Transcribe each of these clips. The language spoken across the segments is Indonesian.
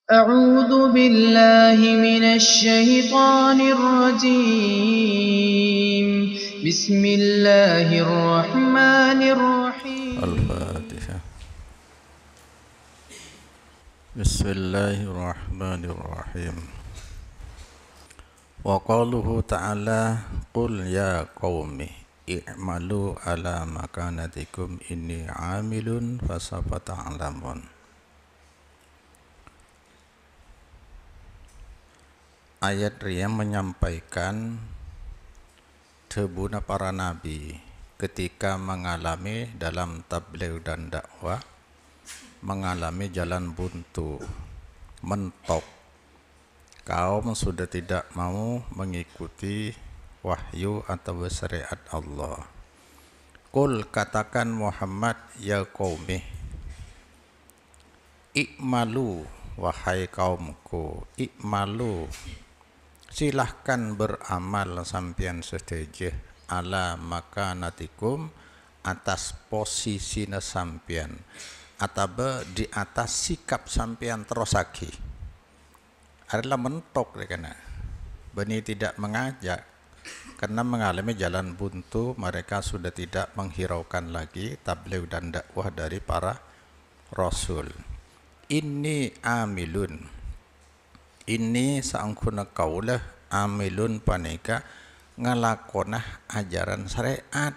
أعوذ بالله من الشيطان الرجيم بسم الله الرحمن الرحيم الفاتحة. بسم الله الرحمن الرحيم. وقوله تعالى قل يا قوم i'malu ala makanatikum inni amilun fasawfa ta'lamun. Ayat yang menyampaikan debuna para nabi ketika mengalami dalam tabligh dan dakwah, mengalami jalan buntu, mentok. Kaum sudah tidak mau mengikuti wahyu atau syariat Allah. Qul, katakan Muhammad, ya qaumi, i'malu, wahai kaumku, i'malu, silahkan beramal sampian sedaya ala makanatikum, atas posisi sampian, atau di atas sikap sampian terosaki. Adalah mentok karena bani tidak mengajak, karena mengalami jalan buntu. Mereka sudah tidak menghiraukan lagi tabligh dan dakwah dari para rasul. Ini amilun, ini saangkuna kaulah amilun paneka ngalakonah ajaran syariat,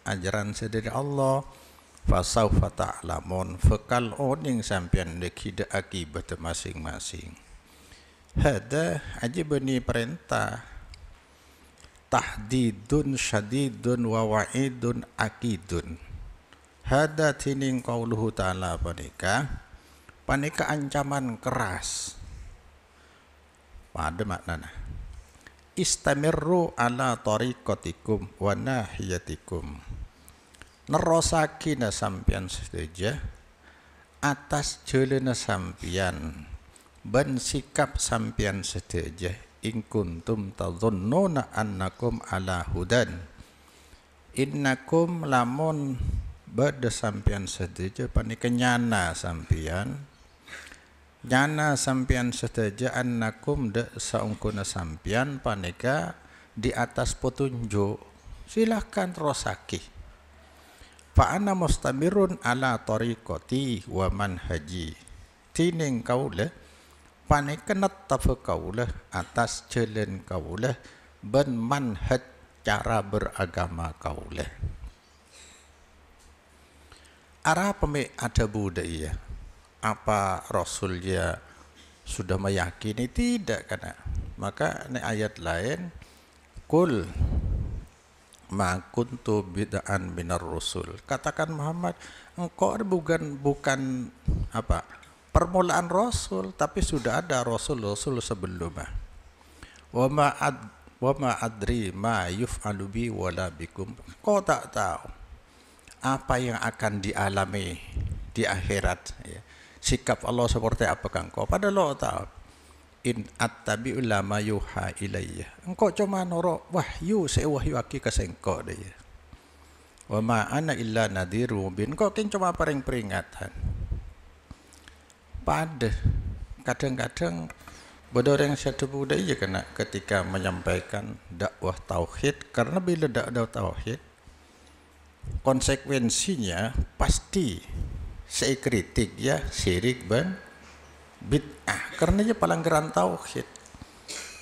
ajaran sedari Allah. Fasawfa ta'lamun, fekal oning sampian dekida akibat masing-masing. Hada aja bani perintah, tahdidun syadidun wa wa'idun akidun. Hada tining qauluhu ta'ala paneka ancaman keras. Pada maknana istamirru ala tariqatikum wa nahiyatikum, nerosakina sampian sedaja atas jalan sampian ban sikap sampian sedaja in kuntum tadhunnuna annakum ala hudan, innakum lamun bada sampian sedaja panika nyana sampian sedaja annakum de saungkuna sampian panika di atas petunjuk, silahkan terosaki. Fa ana mustamirun ala tariqati wa manhaji, tining kaula paneka nettaf kaulah atas jalan kaulah ben manhaj cara beragama kaulah. Arah pemik ada budaya apa rasulnya sudah meyakini? Tidak, karena maka ini ayat lain, kul ma kuntu bid'an minar rusul, katakan Muhammad, engkau bukan apa permulaan rasul, tapi sudah ada rasul-rasul sebelumnya. Wa ma adri ma yuf'alu bi wala bikum, kau tak tahu apa yang akan dialami di akhirat, ya. Sikap Allah seperti apa kau? Padahal Allah tahu. In attabi'u ma yuha ilayya, engkau cuma noro wahyu, saya wahyu aki ka sengko dia. Wa ma ana illa nadhiru bin, kau kan cuma peringatan. Pada kadang-kadang bedoreng satu budaya kena ketika menyampaikan dakwah tauhid, karena bila dakwah tauhid konsekuensinya pasti saya kritik ya syirik dan bid'ah, karena dia pelanggaran tauhid,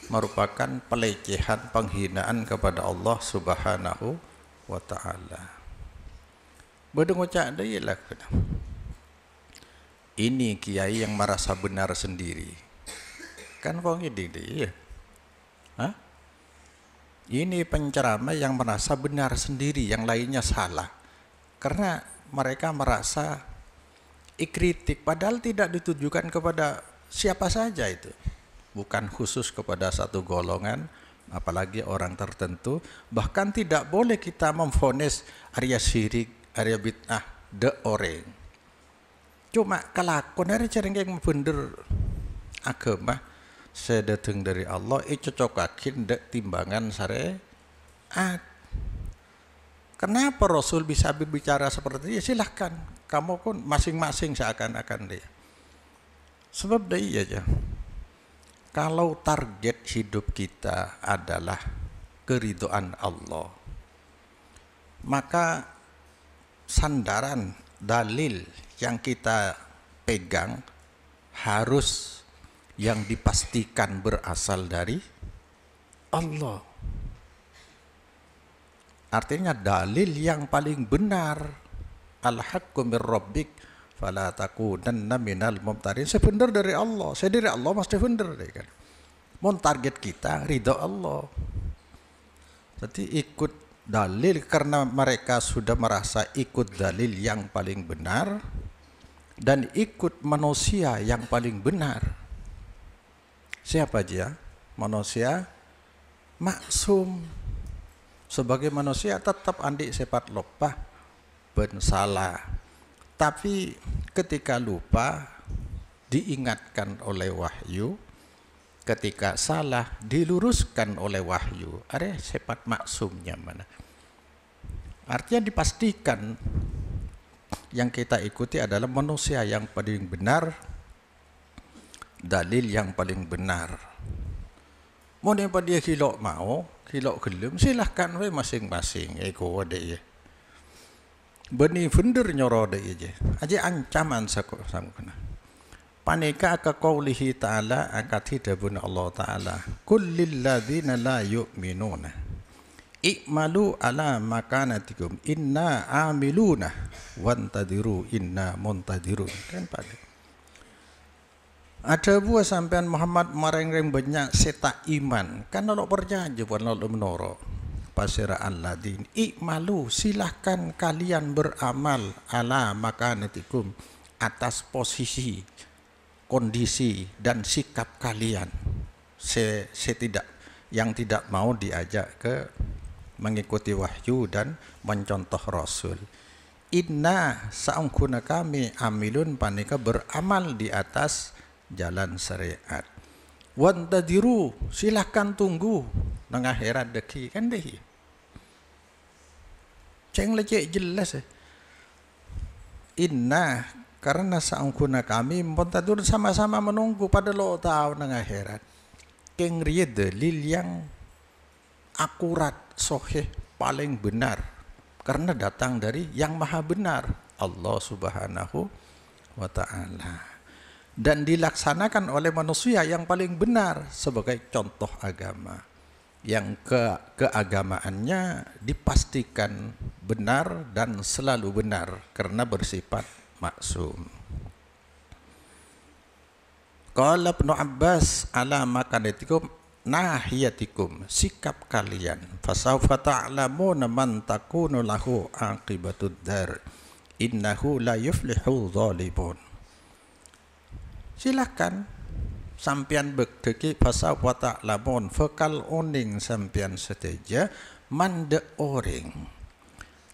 merupakan pelecehan, penghinaan kepada Allah Subhanahu wa taala. Bedeng ucap dia lah, ini kiai yang merasa benar sendiri. Kan wong ini dia. Hah? Ini penceramah yang merasa benar sendiri, yang lainnya salah. Karena mereka merasa ikritik, padahal tidak ditujukan kepada siapa saja itu. Bukan khusus kepada satu golongan, apalagi orang tertentu. Bahkan tidak boleh kita memvonis area syirik, area bid'ah de orang. Cuma kelakon hari cerengeng bener agama sedateng dari Allah, cocokakin dek timbangan syariat. Kenapa Rasul bisa berbicara seperti itu? Ya silahkan, kamu pun masing-masing seakan-akan dia. Sebab dari aja. Kalau target hidup kita adalah keridhaan Allah, maka sandaran dalil yang kita pegang harus yang dipastikan berasal dari Allah. Artinya dalil yang paling benar, al-haqqu mir rabbik fala takunanna minal mumtarin. Saya benar dari Allah, saya dari Allah mesti benar deh kan. Mon target kita ridha Allah. Jadi ikut dalil karena mereka sudah merasa ikut dalil yang paling benar dan ikut manusia yang paling benar. Siapa dia? Manusia maksum. Sebagai manusia tetap andi sifat lupa ben salah. Tapi ketika lupa diingatkan oleh wahyu, ketika salah diluruskan oleh wahyu. Ada sifat maksumnya mana? Artinya dipastikan yang kita ikuti adalah manusia yang paling benar, dalil yang paling benar. Mau apa dia hilok mau, hilok gelem, silahkan we masing-masing. Eko ada ya. Beni bener nyoro ada aja ancaman sama kena. Panika aka qaulihi ta'ala akat hidabun Allah ta'ala. Kullil ladzina la yu'minuna i'malu ala makanatikum inna amiluna wantadiru inna muntadirun. Kan pada ada buah sampean Muhammad mareng-reng banyak seta iman kan lo percaya bukan lo menoro pasira alladin i'malu silahkan kalian beramal ala makanatikum atas posisi kondisi dan sikap kalian. Yang tidak mau diajak ke mengikuti wahyu dan mencontoh Rasul. Inna sa'ungkuna kami amilun panika beramal di atas jalan syariat. Wantadiru silahkan tunggu nang akhirat deki kan deh. Ceng lecek jelas. Inna karena saungkuna kami montadur sama-sama menunggu pada lo tahu nang akhirat. Keng riye dalil yang akurat, sahih, paling benar karena datang dari yang maha benar, Allah Subhanahu wa ta'ala. Dan dilaksanakan oleh manusia yang paling benar sebagai contoh agama. Yang keagamaannya dipastikan benar dan selalu benar karena bersifat maksum. Qala Ibnu Abbas ala makanatikum nahiyatikum sikap kalian fasawfa ta'lamuna man takunu lahu aqibatud dar innahu la yuflihu dzalimun. Silakan sampian begdeki fasawfa ta'lamun fakal oning sampian seteja mande oring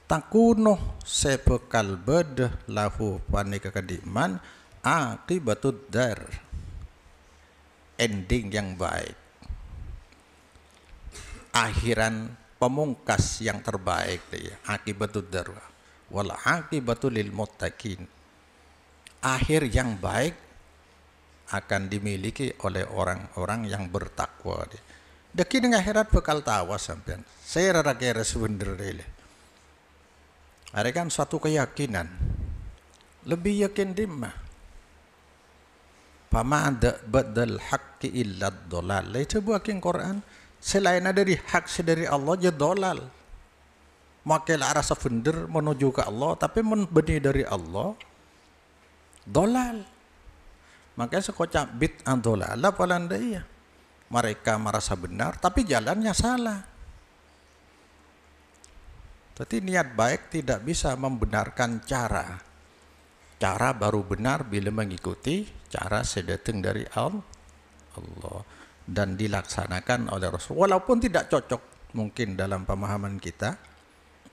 takunuh sebekal bedah lahu panika kadiman aqibatud dar ending yang baik, akhiran pemungkas yang terbaik dia aqibatud dar wal aqibatu lil muttaqin. Akhir yang baik akan dimiliki oleh orang-orang yang bertakwa. Deki dengan akhirat bekal tawa sampean. Saya rara kira sebenarnya. Ada kan suatu keyakinan. Lebih yakin dimah. Fama ada badal haqqi illa dolal. Itu buah Quran. Selain dari hak dari Allah je dolal. Makilah rasa benar menuju ke Allah, tapi benih dari Allah dolal. Makanya sekocak bid'ah dolalah palanda iya. Mereka merasa benar tapi jalannya salah. Tapi niat baik tidak bisa membenarkan cara. Cara baru benar bila mengikuti cara sedateng dari Allah dan dilaksanakan oleh Rasul. Walaupun tidak cocok mungkin dalam pemahaman kita,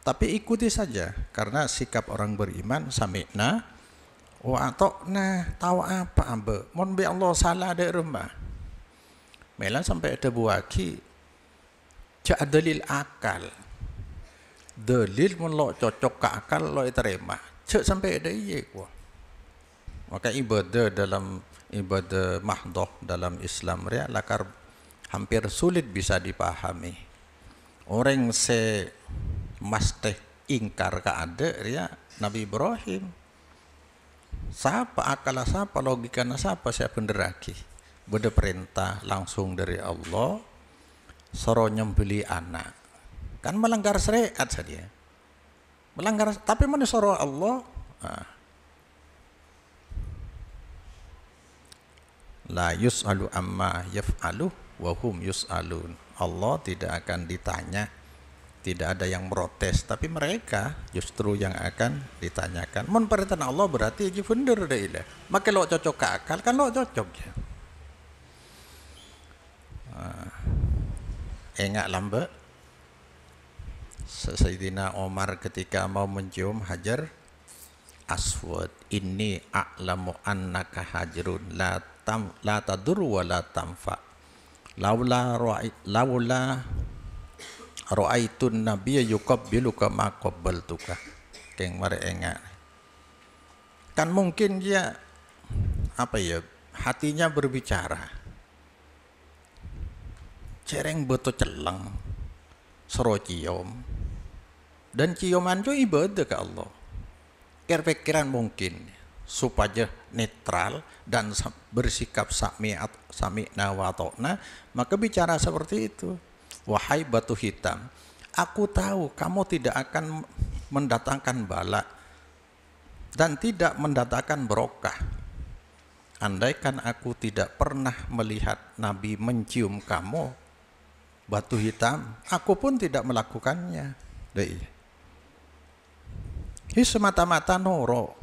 tapi ikuti saja karena sikap orang beriman sami'na wa atokna tahu apa ambe mon be Allah salah ada rumah melan sampai ada buaki cak dalil akal dalil mon lo cocok ke akal lo terima cak sampai ada iya kuah. Maka ibadah dalam ibadah mahdoh dalam Islam ria lakar hampir sulit bisa dipahami. Orang se masteh ingkar ka ada ria Nabi Ibrahim. Siapa akal siapa logika siapa saya penderaki. Beda perintah langsung dari Allah. Soro nyembeli anak. Kan melanggar syariat saja. Melanggar tapi mana soro Allah? La yus'alu amma yaf'alu wa hum yus'alun. Allah tidak akan ditanya, tidak ada yang protes, tapi mereka justru yang akan ditanyakan. Mun perintah Allah berarti ji bener deh ilah. Maka lo cocok ke akal kan lo cocok ya. Enggak lambe Sayyidina Umar ketika mau mencium Hajar Aswad, inni a'lamu annaka hajrun la tadur wa la tanfa laula ra'aitun nabiyya yuqabbiluka ma qabbaltuka. Keng mare enggak kan mungkin dia apa ya hatinya berbicara cereng beto celeng sero cium dan ciuman itu ibadah ke Allah. Pikiran mungkin supaya netral dan bersikap sami'na wa ta'na, maka bicara seperti itu. Wahai batu hitam, aku tahu kamu tidak akan mendatangkan bala dan tidak mendatangkan berokah. Andaikan aku tidak pernah melihat Nabi mencium kamu, batu hitam, aku pun tidak melakukannya. Ini semata-mata noro.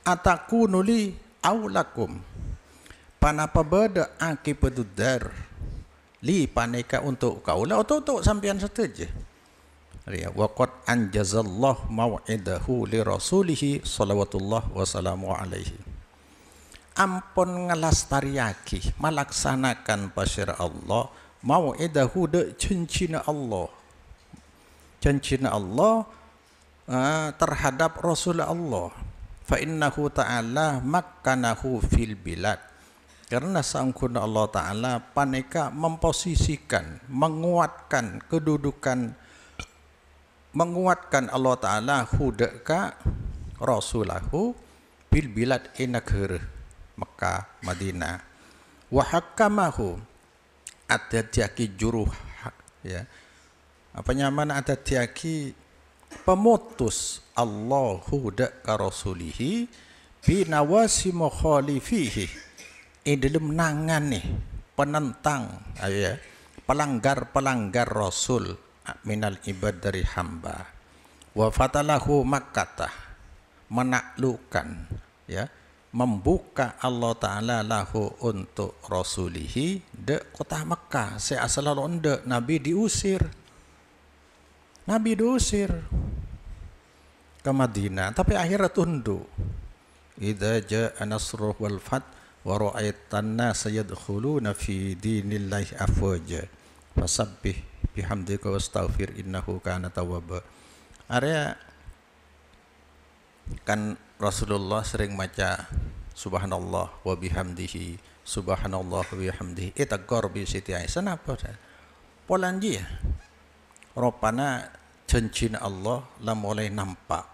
Ataku nuli aulakum. Panapa beda akibadudar. Li paneka untuk kaulah atau sampean saja. Waqad anjazallahu mau'idahu li rasulihi salawatullah wassalamu alaihi. Ampun ngelastariaki melaksanakan pasir Allah mau'idahu de cincina Allah terhadap Rasul Allah fa innahu ta'ala makkanahu fil bilad, karena sangkuna Allah ta'ala paneka memposisikan menguatkan kedudukan menguatkan Allah ta'ala hudaka rasulahu bil bilad inakher Mekah, Madinah. Wa hakamahu ada tiaki juruh ya. Apa nyaman ada tiaki pemutus Allahu ka rasulihi bi nawasi mukhalifihi. Dalam nangan nih penentang ya, pelanggar Rasul minal ibad dari hamba. Wa fatalahu makkatah menaklukkan ya, membuka Allah Ta'ala lahu untuk rasulihi de kota Mekah. Seasal onde Nabi diusir ke Madinah, tapi akhirnya tunduk. Idza jaa nasruh wal fath wa ra'aitan nas yadkhuluna fi dinillahi afwaja fasabbih bihamdika wastaghfir innahu kana tawwaba. Area kan Rasulullah sering baca subhanallah wa bihamdihi subhanallah wa bihamdihi itagor bi Siti Aisyah apa Polandia ropana cincin Allah la mulai nampak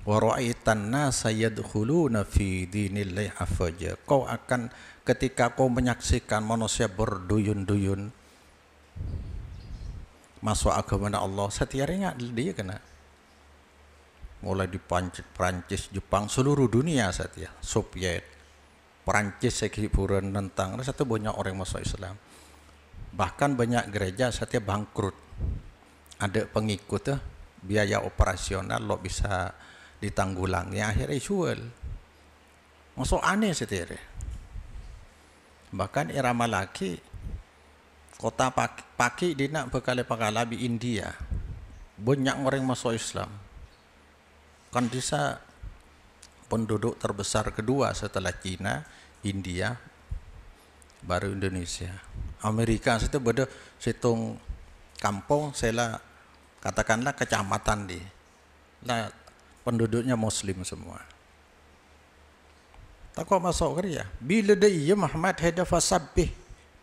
wa ra'aitan nas yadkhuluna fi dinillahi afwaja. Kau akan ketika kau menyaksikan manusia berduyun-duyun masuk agama Allah, setiap hari dia kena mulai di Prancis, Jepang, seluruh dunia saja, Soviet, Prancis hiburan tentang satu banyak orang masuk Islam. Bahkan banyak gereja saja bangkrut. Ada pengikut biaya operasional lo bisa ditanggulangi, akhirnya jual. Masuk aneh saja. Bahkan irama laki kota Paki dina bekale-bekala di India. Banyak orang masuk Islam. Kan bisa penduduk terbesar kedua setelah Cina, India, baru Indonesia. Amerika itu beda situng kampung, saya katakanlah kecamatan di. Nah, penduduknya muslim semua. Tak kau masuk kerja. Bila dia Muhammad hada fasabbih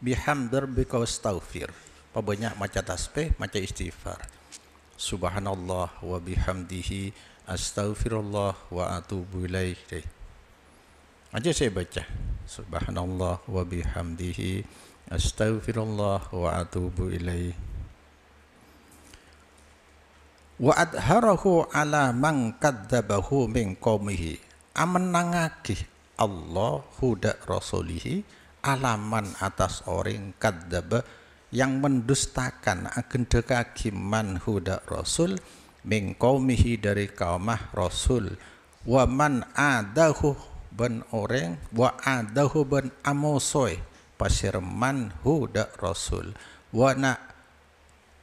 bihamdi rabbika wastaghfir. Banyak macam tasbih, macam istighfar. Subhanallah wa bihamdihi astaghfirullah wa atubu ilaih. Aja saya baca. Subhanallah wa bihamdihi astaghfirullah wa atubu ilaih. Wa adharahu ala man kadzabahu min qaumihi. Amenangake Allah huda rasulihi alaman atas orang kadzaba yang mendustakan akan dekaki man huda rasul min qaumihi dari kaumah rasul, wa man adahu ban orang wa adahu ban amosoy pasir man huda rasul wa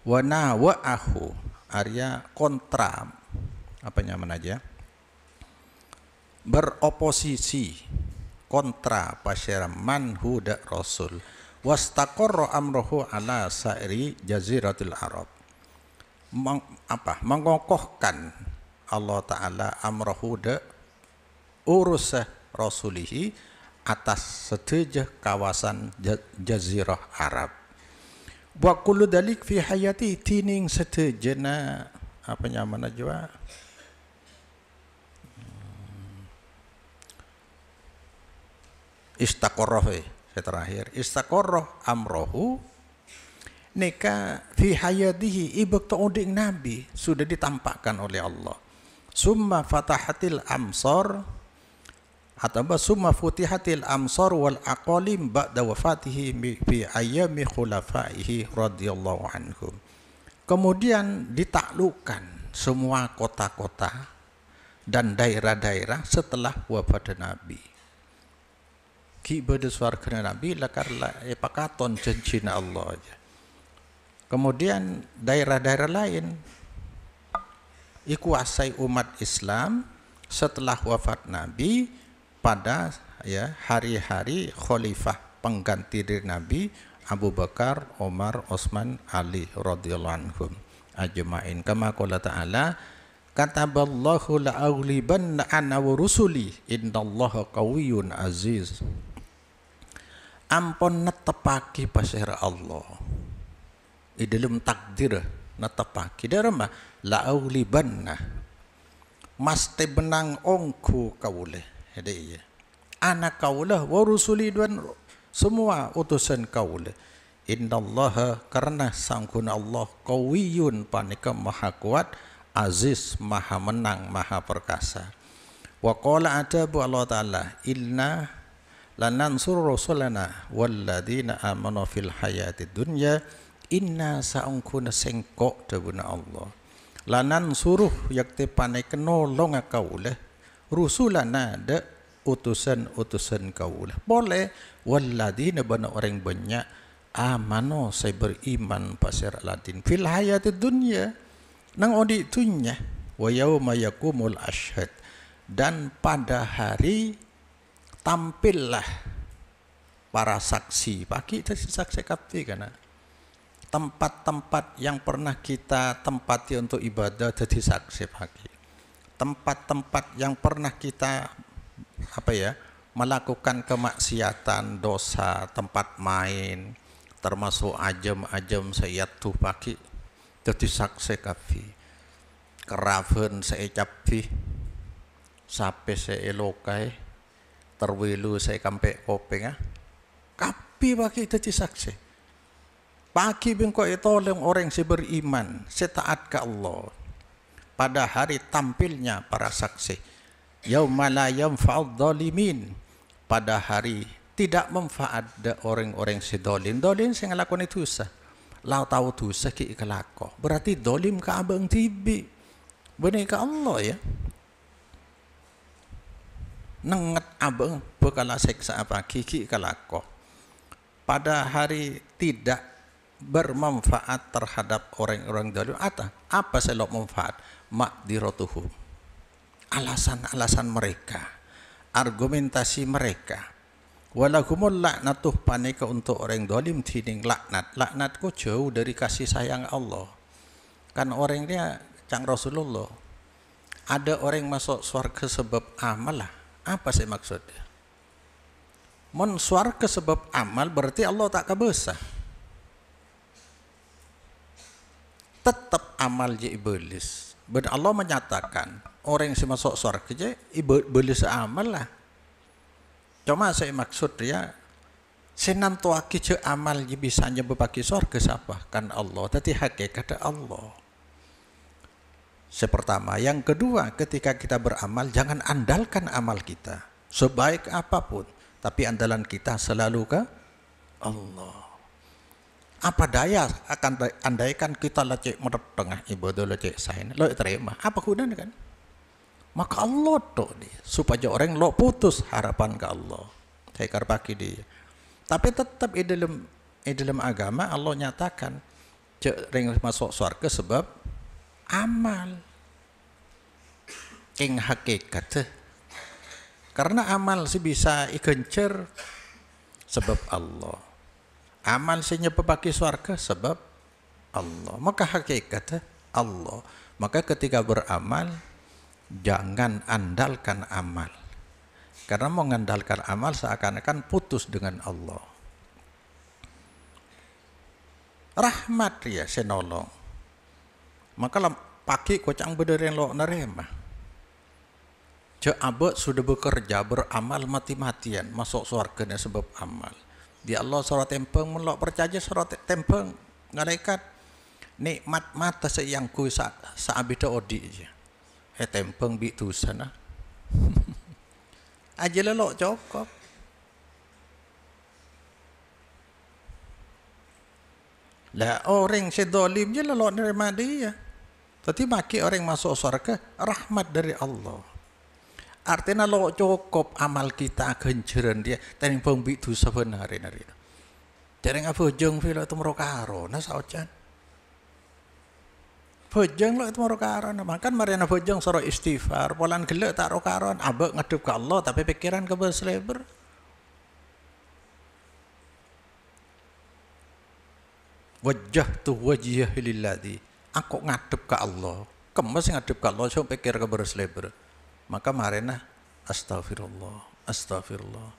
wa'ahu Arya kontra apanya mana aja beroposisi kontra pasir man huda rasul wastaqarra amruhu ala sairi jaziratil arab. Mengokohkan Allah Ta'ala amruhu da urusah rasulihi atas setejah kawasan jazirah Arab. Wa kullu dalik fi hayati tining setejana apa nyaman aja istaqarrah saya terakhir istaqarrah amrohu neka fi hayatihi ibakta uding nabi sudah ditampakkan oleh Allah. Summa fatahatil amsar atau summa futihatil amsar wal aqalim ba'da wafatihi fi ayyami khulafaihi radhiyallahu anhum. Kemudian ditaklukkan semua kota-kota dan daerah-daerah setelah wafat Nabi. Ki bade swarga Nabi lakarla pakaton janjina Allah aja. Kemudian daerah-daerah lain dikuasai umat Islam setelah wafat Nabi pada hari-hari khalifah pengganti dari Nabi Abu Bakar, Umar, Utsman, Ali radhiyallahu anhum ajmain. Kama qala ta'ala kataballahu la'aghlibanna ana wa rusuli innallaha qawiyyun aziz. Ampun netepaki pasir Allah di dalam takdir netepaki derma la'aghlibanna mesti benang ongku kauleh hadiah anak kaulah wa rusuli dan semua utusan kaulah innallaha karena sangkun Allah qawiyyun panika maha kuat aziz maha menang maha perkasa. Wa qala adabu Allah Ta'ala inna lanansur rusulana walladzina amanu fil hayatid dunya inna sa'ungkuna sengkok dabuna Allah lanan suruh yakti panai kenolong kaulah rusulana da utusan-utusan kaulah boleh walladzina bana orang banyak amano saya beriman pasir Aladin fil hayatid dunya nang odi tunya wa yauma yakumul ashhad dan pada hari tampillah para saksi pagi tadi saksi kapti kana tempat-tempat yang pernah kita tempati untuk ibadah jadi saksi pagi tempat-tempat yang pernah kita melakukan kemaksiatan dosa tempat main termasuk ajam-ajam saya tuh pagi jadi saksi kafi keraven saya capti sampai saya elokai terwilu saya kampe kopeng kapi pagi jadi saksi pagi bengkok itu oleh orang yang beriman setaat ke Allah pada hari tampilnya para saksi yauma la yanfa'udz zalimin pada hari tidak manfaat orang-orang si dolim sing nglakoni dosa lau tahu dosa ki kelako berarti dolim ka abang tibi bener ka Allah ya nenget abang bekala seksa apa kiki kelako pada hari tidak bermanfaat terhadap orang-orang dolim apa selok manfaat makdiratuhum alasan-alasan mereka argumentasi mereka walahumul laknatuh panika untuk orang dolim tining laknat kok jauh dari kasih sayang Allah kan orangnya cang Rasulullah Ada orang masuk surga sebab amal lah. Apa sih maksudnya? Mun surga sebab amal berarti Allah tak kabesa. Tetap amal je iblis. Dan Allah menyatakan orang yang masuk surga je iblis amal lah. Cuma saya maksud dia senantuaki je amal je bisa nyebabaki surga siapa? Kan Allah. Tapi hakikat Allah. Sepertama, yang kedua, ketika kita beramal jangan andalkan amal kita sebaik apapun, tapi andalan kita selalu ke Allah. Apa daya akan andaikan kita lecek tengah ibadah lecek sain, lo terima, apa gunanya kan? Maka Allah tuh nih, supaya orang lo putus harapan ke Allah. Saya karpaki dia. Tapi tetap di dalam agama Allah nyatakan ring masuk surga sebab amal ing hakikat. Karena amal sih bisa ikencer sebab Allah. Amal sih nyebabaki surga sebab Allah. Maka hakikat Allah. Maka ketika beramal jangan andalkan amal. Karena mengandalkan amal seakan-akan putus dengan Allah. Rahmat ya senolong. Maka pagi kocang berdering lo nerema. Cek abad sudah bekerja beramal mati-matian masuk surga sebab amal. Di Allah surat tempeng melok percaya surat tempeng ngalekat nikmat mata sayang ku saabita odi aja. Tempeng bi tu sana. Aja lelok cukup. Lah orang sedolim je lelok nerima dia. Tapi maki orang masuk surga rahmat dari Allah. Artinya lo cukup amal kita genceran dia. Tadi pembik tu sebenarnya. Jadi apa jeng filo itu merokaro. Nasa ocan. Bojeng lo itu merokaro. Makan mariana bojeng soro istighfar. Polan gelek tak rokaron. Abek ngadep ke Allah tapi pikiran ke bersleber. Wajah tu wajah lilladzi. Aku ngadep ke Allah. Kemas ngadep ke Allah. Cuma pikir ke bersleber. Maka marina astagfirullah, astagfirullah.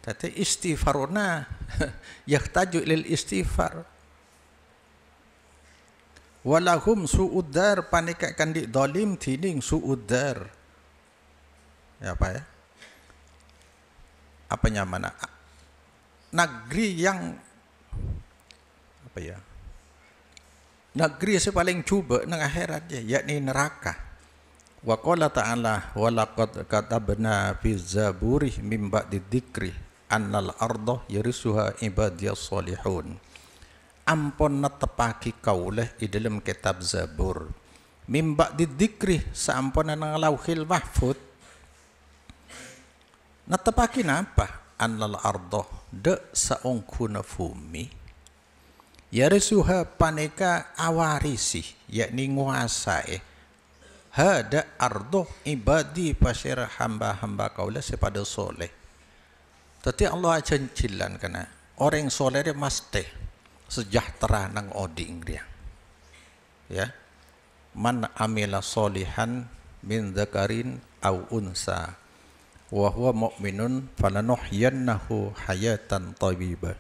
Tapi istighfaruna yahtaju lil istighfar. Walahum su'uddar panikakan di dolim tining su'uddar. Ya apa ya? Apanya mana? Negeri yang apa ya? Negeri yang paling cuba nang akhirat je, yakni neraka. Wa qala ta'ala wa laqad katabna fi zaburi min ba'di dzikri annal arda yarisuha ibadiyas salihun. Ampun netepaki kauleh di dalam kitab Zabur min ba'di dzikri sampun nang lauhil mahfud netepaki napa annal arda de saungkuna fumi yarisuha paneka awarisi yakni nguasai hada ardo ibadi pasir hamba-hamba kaulah sepada soleh. Tapi Allah janjilan kana orang soleh dia mesti sejahtera nang oding dia. Ya. Man amila solihan min dzakarin au unsa wa huwa mu'minun falanuhyiyannahu hayatan thayyibah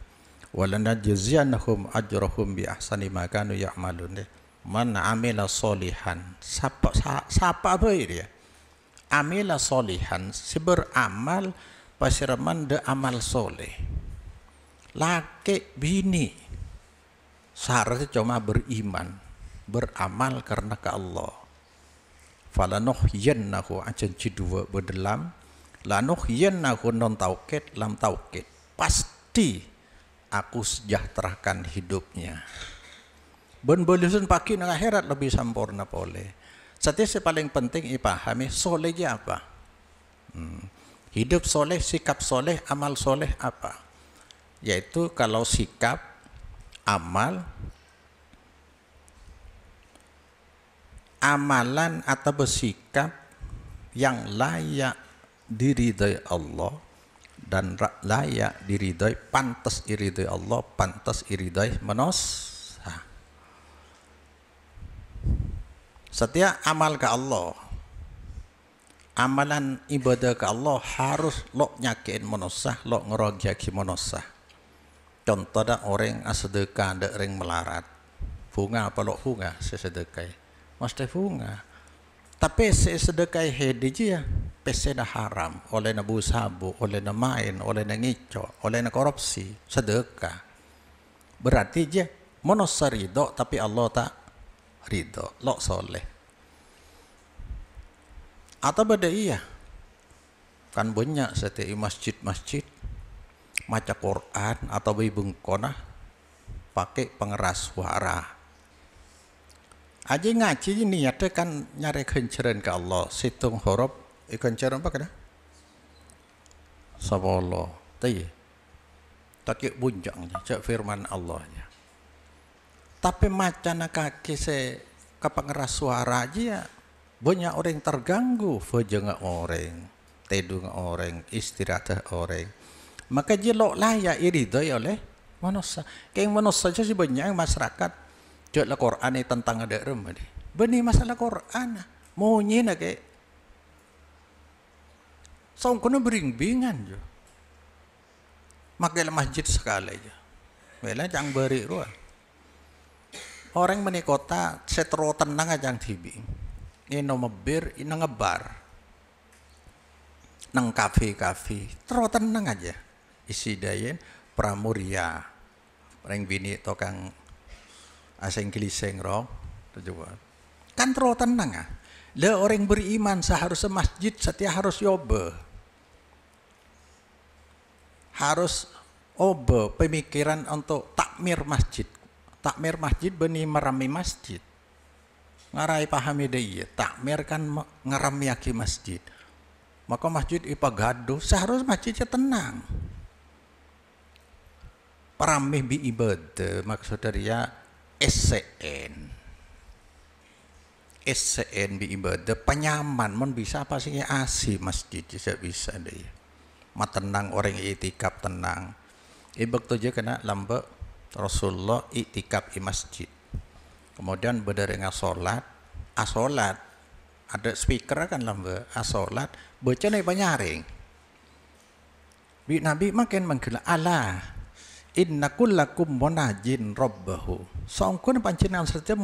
wa lanajziyannahum ajrahum bi ahsani ma kanu ya'malun. Man amila solihan siapa apa dia amila solihan si beramal pasiraman de amal soleh laki bini syaratnya cuma beriman beramal karena ke Allah falanuhyiyannahu ajan cidua berdelam lanuhyiyannahu non taukid lam taukid pasti aku sejahterakan hidupnya. Ben bolusun pagi nang akhirat lebih sempurna boleh. Setiap paling penting ipahami solehnya apa. Hidup soleh, sikap soleh, amal soleh apa? Yaitu kalau sikap, amal, amalan atau bersikap yang layak diridhai Allah dan layak diridhai, pantas diridhai Allah, pantas diridhai manusia. Setiap amal ke Allah amalan ibadah ke Allah harus lo nyakin manusia, lo ngerogyaki manusia. Contohnya orang sedekah ada orang melarat, bunga apa lo bunga sesedekah, mesti bunga. Tapi sesedekah hedi je ya, pesen haram, oleh nabu sabu, oleh na main, oleh na ngico, oleh na korupsi, sedekah. Berarti je manusia ridho, tapi Allah tak ridho, lo soleh. Atau beda iya, kan banyak setiap masjid-masjid maca Quran atau bengkona pakai pengeras suara. Aja ngaji niatnya kan nyari kenceran ke Allah, situng huruf kenceran apa kena? Sabolo, tayi, tak bunjang cak firman Allahnya. Tapi macana kaki se ke pengeras suara aja ya. Banyak orang terganggu, fajeng orang, tedung orang, istirahat orang. Maka jelok layak iridai oleh manusia. Kayak manusia saja sih banyak masyarakat. Jodlah Quran ini tentang ada remah deh. Benih masalah Quran, mau nyina kayak. Saung kono bering-bingan jo. Makai masjid sekali aja. Bela jangan beri ruah. Orang menikota setro tenang aja yang tibing. Ino mebir, ino ngebar, nang kafe, terus tenang aja. Isi dayen pramuria, orang bini tokang asing kiliseng roh, coba. Kan terus tenang ah. Le orang beriman seharusnya masjid setia harus yobe, harus obe pemikiran untuk takmir masjid benih merami masjid. Ngarai pahami dia, takmir kan ngerami yaki masjid. Maka masjid ipa gaduh, seharusnya masjidnya tenang. Paramih bi ibadah, maksud dari ya SCN bi ibadah, penyaman, mon bisa apa sih asi masjid, bisa deh. Ma tenang orang itikaf tenang. Ibak tu je kena lambak Rasulullah itikaf di masjid. Kemudian berderingan solat, asolat, ada speaker kan lamba, asolat, baca nih penyaring. Nabi makin menggila Allah, inna kullakum munajin rabbahu. Songkun pancingan serta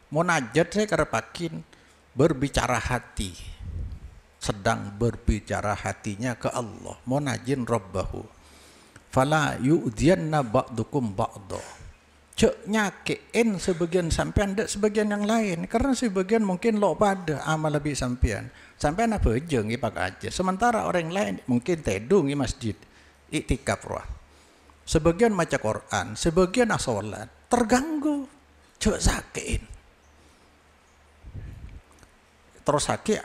munajat saya kerepakin berbicara hati, sedang berbicara hatinya ke Allah, munajin rabbahu. Fala yu'dhiyanna ba'dukum ba'da. Cek nyakein sebagian sampean ndak sebagian yang lain karena sebagian mungkin lo pada amal lebih sampean apa jeng ipak aja sementara orang lain mungkin tedung di masjid iktikaf roh sebagian maca Quran sebagian asolat terganggu cek sakein terus sakit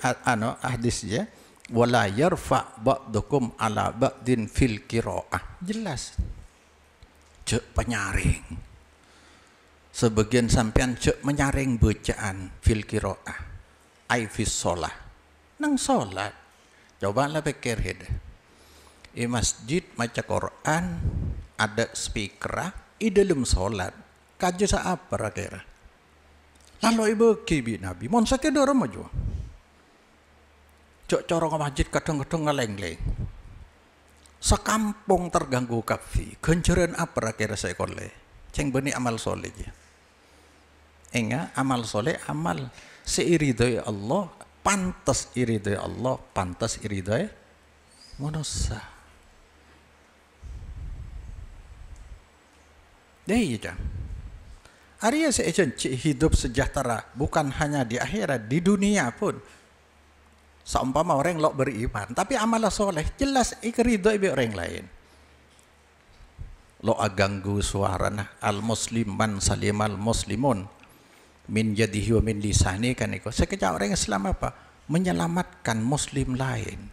hadis ya wala yarfa ba'dukum ala ba'din fil qiraah jelas cek penyaring sebagian sampean cek menyaring bacaan fil qiraah ai fis shalah nang salat cobalah pikir hede di masjid maca Quran ada speaker di dalam salat kaje sa apa kira lalu ibu kibi nabi mon sakit dorong maju cok corong masjid kadang-kadang ngeleng-leng sekampung terganggu kafi genceran apa kira saya kole ceng beni amal soleh je enggak amal soleh amal seiridai Allah pantas iridai Allah pantas iridai manusia deh ya Arya seejenci hidup sejahtera bukan hanya di akhirat di dunia pun seumpama orang lo beriman tapi amal soleh jelas ikeridai bi orang lain lo aganggu suarana al muslim man salimal muslimun min yadihi wa min lisani kan itu sekejap orang Islam apa menyelamatkan muslim lain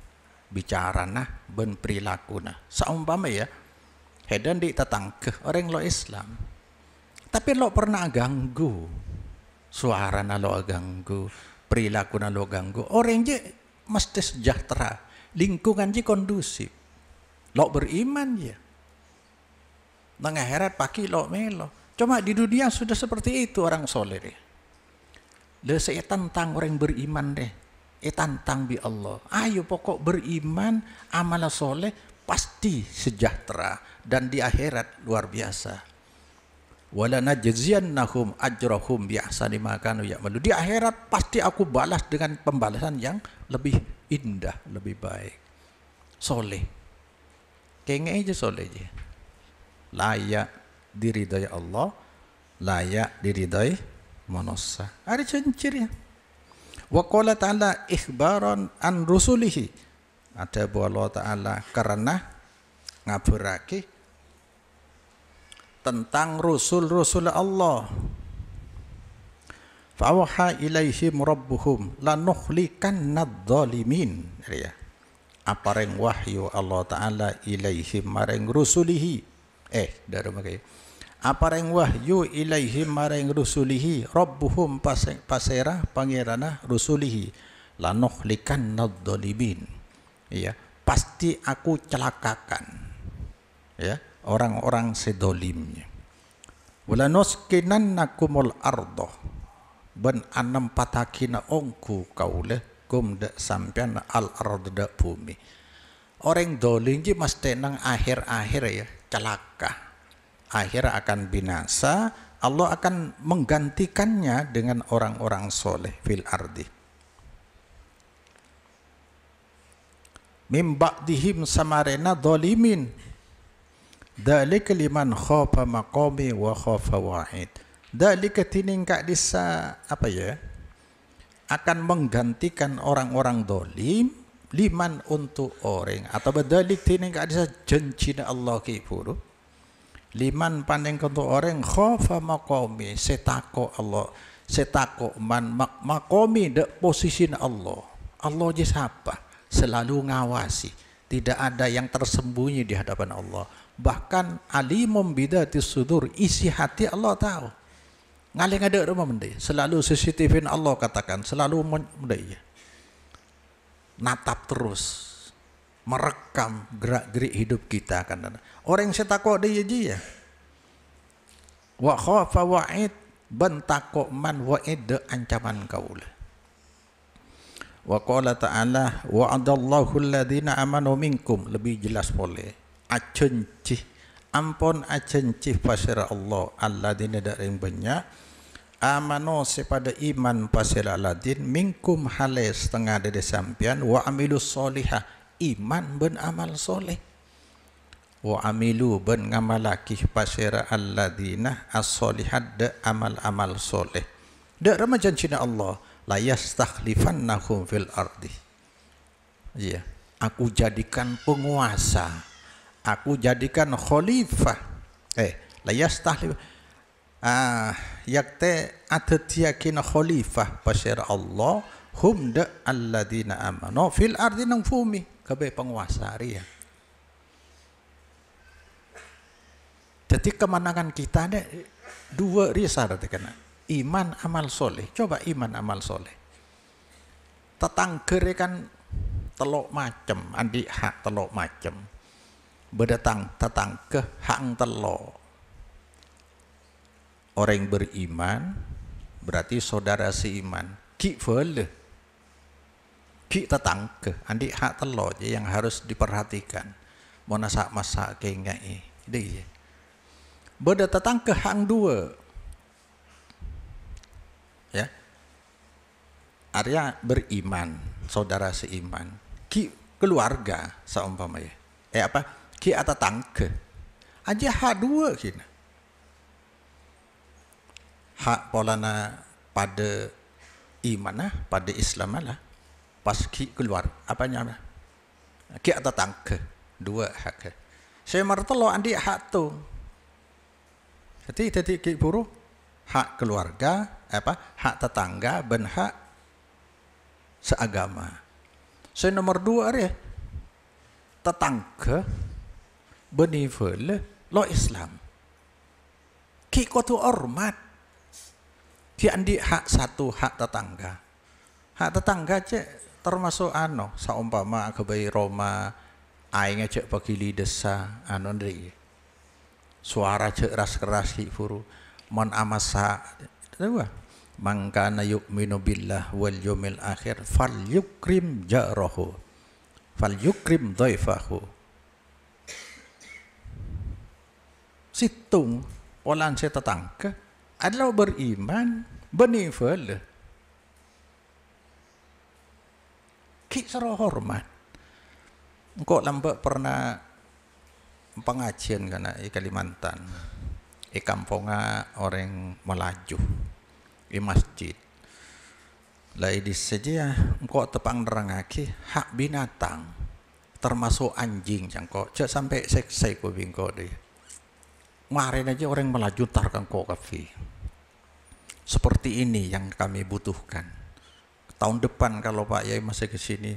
bicara nah ben perilaku nah seumpama ya hedan di tetangga orang lo Islam tapi lo pernah ganggu suara na lo ganggu perilaku na lo ganggu orang je mesti sejahtera lingkungan je kondusif lo beriman ya nang akhirat paki lo melo cuma di dunia sudah seperti itu orang soleh deh le saya tentang orang beriman deh tantang bi Allah. Ayo pokok beriman, amal soleh pasti sejahtera dan di akhirat luar biasa. Wala najziyannahum ajrahum bi ahsani ma kanu ya'malu. Di akhirat pasti aku balas dengan pembalasan yang lebih indah, lebih baik. Soleh. Kenge aja soleh aja. Layak diridai Allah, layak diridai manusia. Ada cencirnya. Wa qala ta'ala ikhbaran an rusulihi. Ada bu Allah Ta'ala karena ngabarake tentang rasul-rasul Allah. Fa'awha ilaihim rabbuhum lanuhlikanna adh-dhalimin. Ya. Apa reng wahyu Allah Ta'ala ilaihim mareng rusulihi. Dari makai. Apa reng wahyu ilaihim mareng rusulihi rabbuhum pasera pangerana rusulihi lanuhlikanna adh-dhalimin. Ya, pasti aku celakakan. Ya. Orang-orang sedolimnya. Wala nuskinannakumul ardoh. Ben anam patakina ongku kaule kum dak sampean al ardo dak bumi. Orang dolim je mesti nang akhir-akhir ya celaka. Akhir akan binasa. Allah akan menggantikannya dengan orang-orang soleh fil ardi. Mim ba'dihim samarena dolimin. Dalika liman khafa maqami wa khafa wa'id. Dalika tiningkak disa apa ya? Akan menggantikan orang-orang dolim liman untuk orang atau badalik tiningkak disa janjina Allah ki puru. Liman pandeng untuk orang khafa maqami setako Allah, setako man maqami dak posisi Allah. Allah je siapa? Selalu ngawasi. Tidak ada yang tersembunyi di hadapan Allah. Bahkan alimum bidatis sudur, isi hati Allah tahu. Ngaling ada rumah mendai. Selalu CCTV Allah katakan, selalu mendai. Natap terus, merekam gerak-gerik hidup kita kan. Orang yang setakwa dia je ya. Wa khafa wa'id bentako man wa'id ancaman kaula. Wa qala ta'ala wa'adallahu alladhina amanu minkum, lebih jelas boleh. Acencih ampun acencih pasir Allah alladzina daring banyak amanu sepada iman pasir alladin minkum hale setengah dari sampian wa amilus solihah iman ben amal soleh wa amilu ben ngamalaki pasir alladzina as-solihat de amal-amal soleh de ramajan cina Allah la yastakhlifannahum fil ardi. Iya, aku jadikan penguasa, aku jadikan khalifah. La yastakhlif yakte atatiyakin khalifah pasir Allah hum da alladzina amanu fil ardi nang fumi kabe penguasa ria. Jadi kemenangan kita ada dua risar kena. Iman amal soleh. Coba iman amal soleh. Tetangger kan telok macem, andi hak telok macem. Berdatang tetangga hak telok. Orang beriman berarti saudara seiman. Ki fele. Ki tetangga, andi hak telok je yang harus diperhatikan. Mau masak kayak ngai. Dia. Beda tetangga hang dua. Ya, Arya beriman, saudara seiman, ki keluarga seumpamanya, ki atau tangke, aja hak dua kina, hak polana pada iman pada Islam lah, pas ki keluar, apanya ki atau tangke, dua hak, saya mertelo andi hak tu, jadi ki buruh. Hak keluarga, hak tetangga, ben hak seagama. Saya nomor dua ya, tetangga, benifel, lo Islam. Ki kotu hormat. Ki andi hak satu hak tetangga. Hak tetangga cek termasuk saumpama kebayi Roma, aing cek pakili desa, dari suara cek ras keras ki furu. Mon amasa, man kana yu'minu billah wal yawmil akhir falyukrim jarahu falyukrim dhaifahu. Situng orang saya tetangga adalah beriman benifel kisah hormat. Engkau lambat pernah pengajian kana di Kalimantan, di kampunga orang Melaju, di masjid. Lai di saja engkau tepang nerangaki hak binatang, termasuk anjing cangkok. Cak sampai seksa ko bingko deh. Kemarin aja orang Melaju tarkan kau kafe. Seperti ini yang kami butuhkan. Tahun depan kalau Pak Yai masih ke sini,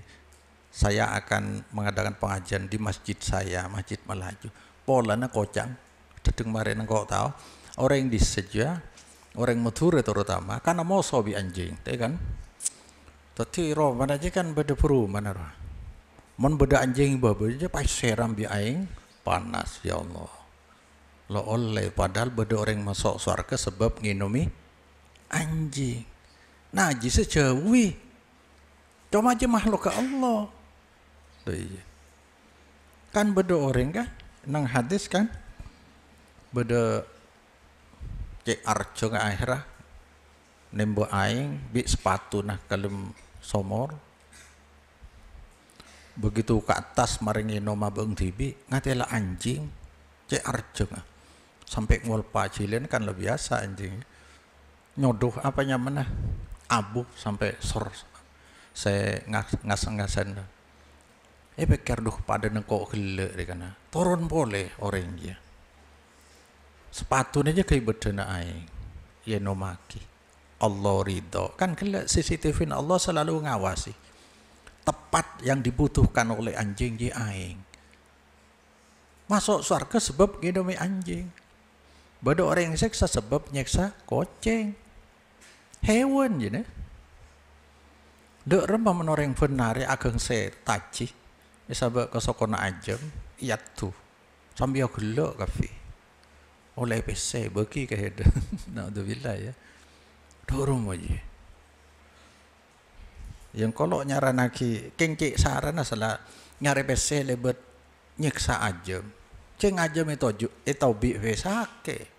saya akan mengadakan pengajian di masjid saya, Masjid Melaju. Polanya kocang. Dedeng kemarin engkau tahu, orang di seja, orang Madura terutama, karena mau sobi anjing, kan? Tapi roh mana aja kan beda perumahan roh. Mon beda anjing bawa aja pas seram bi aing panas ya Allah. Lo oleh padahal beda orang masuk surga sebab nginumi anjing. Najis sejauhi. Cuma aja makhluk ke Allah. Kan beda orang kan? Nang hadis kan? Beda cek arjo ke akhirah. Nembo aing bi sepatu nah kalem somor. Begitu ke atas maring noma beng tibi ngatela anjing cek arjo sampai ngol pacilen kan lebih biasa anjing. Nyodoh apanya mana? Abu sampai sor. Saya ngas-ngasan. Pikir duh pada nengkok gele di kana. Turun boleh orang dia. Sepatu aja kayak bedana aing. Ya nomaki. Allah ridho. Kan gele CCTV Allah selalu ngawasi. Tepat yang dibutuhkan oleh anjing di aing. Masuk surga sebab nginumi anjing. Bada orang yang seksa sebab nyeksa koceng. Hewan je ne. Dek remah menoreng benari ageng se taci. Sabab kesokona ajam iat tu. Sambil gelak kafe. Oleh PC bagi ke heda. Naudzubillah ya. Dorong aja. Yang kalau nyaranaki kengcik saran salah nyari PC lebet nyeksa ajam. Ceng ajam itu bi besake.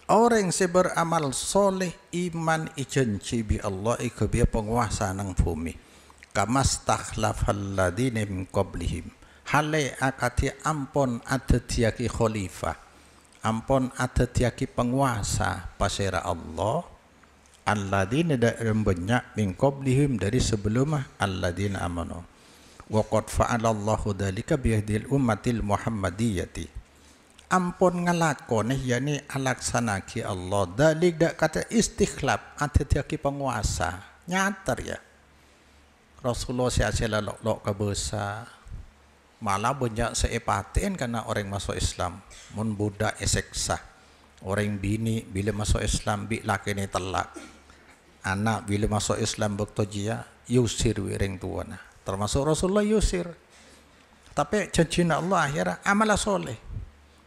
Orang yang beramal soleh iman ijanji bi Allah iku biya penguasa nang bumi. Kamastakhlafal ladina min qablihim. Hale akati ampon ada tiaki khalifah. Ampon ada tiaki penguasa pasera Allah. Alladina dalam banyak min qablihim dari sebelum alladina amanu. Wa qad fa'ala Allahu dzalika bi yahdil ummatil Muhammadiyyati. Ampun ngelakon yani alaksanaki Allah dalik dak kata istikhlaf atetiaki penguasa nyatar ya Rasulullah siasela lok kebesa malah banyak seepatin karena orang masuk Islam mun budak eseksa orang bini bila masuk Islam bi laki ni telak anak bila masuk Islam bektojia yusir wireng tuana termasuk Rasulullah yusir tapi janji Allah akhirnya amal soleh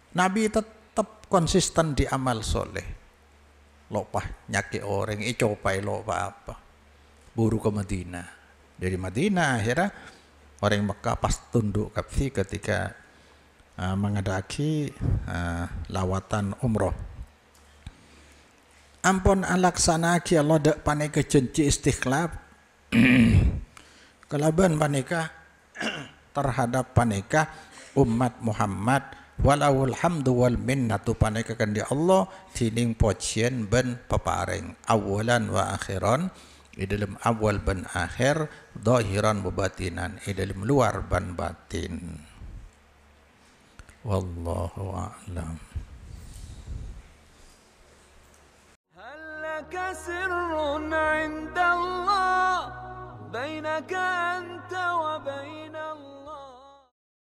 Nabi tetap konsisten di amal soleh. Lopah nyaki orang, copai lopah apa. Buru ke Madinah. Dari Madinah akhirnya orang Mekah pas tunduk kafi ketika mengadaki lawatan umroh. Ampun alaksanaki Allah dak paneka janji istikhlaf. Kelaban paneka terhadap paneka umat Muhammad walawul hamdu wal minnatu panekakan di Allah tining pocian ben papareng awalan wa akhiran di dalam awal ban akhir zahiran wa batinan di dalam luar ban batin wallahu a'lam. هل لك سر عند الله بينك أنت